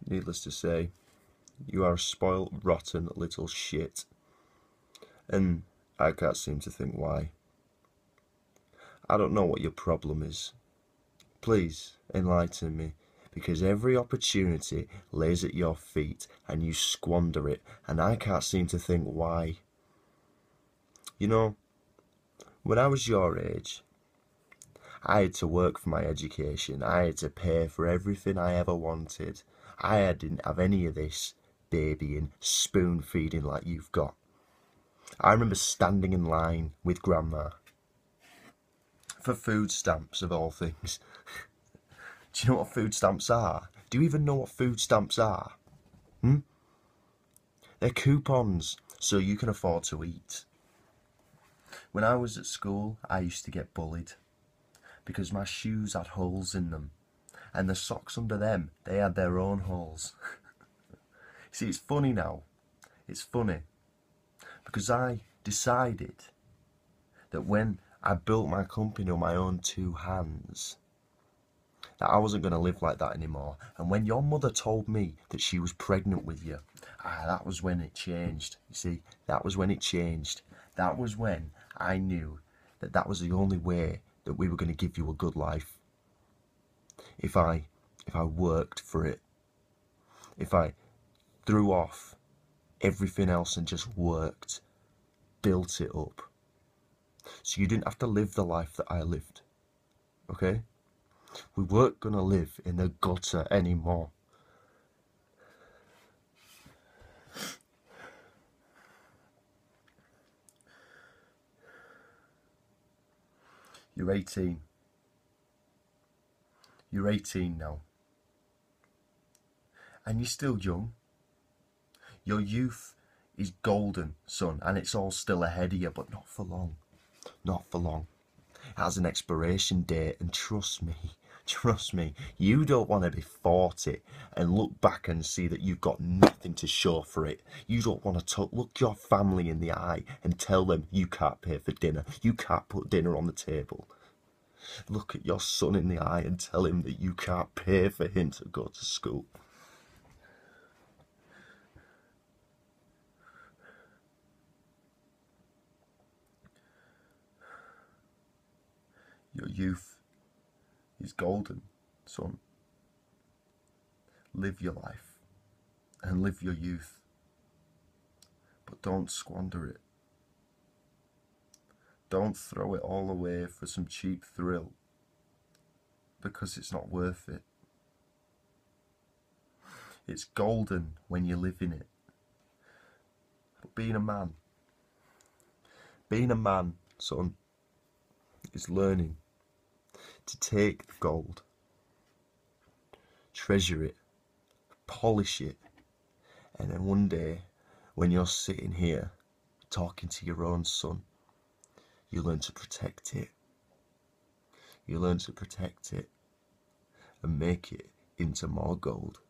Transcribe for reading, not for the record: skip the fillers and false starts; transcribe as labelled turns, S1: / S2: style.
S1: Needless to say, you are a spoilt, rotten little shit. And I can't seem to think why. I don't know what your problem is. Please, enlighten me, because every opportunity lays at your feet and you squander it, and I can't seem to think why. You know, when I was your age, I had to work for my education. I had to pay for everything I ever wanted. I didn't have any of this babying, spoon feeding like you've got. I remember standing in line with Grandma for food stamps, of all things. Do you know what food stamps are? Do you even know what food stamps are? They're coupons, so you can afford to eat. When I was at school, I used to get bullied because my shoes had holes in them, and the socks under them, they had their own holes. See, it's funny now. It's funny because I decided that when I built my company on my own two hands, that I wasn't going to live like that anymore. And when your mother told me that she was pregnant with you, that was when it changed. You see, that was when it changed. That was when I knew that that was the only way that we were going to give you a good life. If I worked for it, if I threw off everything else and just worked, built it up, so you didn't have to live the life that I lived, okay? We weren't gonna live in the gutter anymore. You're 18. You're 18 now. And you're still young. Your youth is golden, son, and it's all still ahead of you, but not for long. Not for long. It has an expiration date, and trust me, you don't want to be 40 and look back and see that you've got nothing to show for it. You don't want to look your family in the eye and tell them you can't pay for dinner, you can't put dinner on the table. Look at your son in the eye and tell him that you can't pay for him to go to school. Your youth is golden, son. Live your life and live your youth, but don't squander it. Don't throw it all away for some cheap thrill, because it's not worth it. It's golden when you live in it. But being a man, son, is learning to take the gold, treasure it, polish it, and then one day, when you're sitting here talking to your own son, you learn to protect it. You learn to protect it and make it into more gold.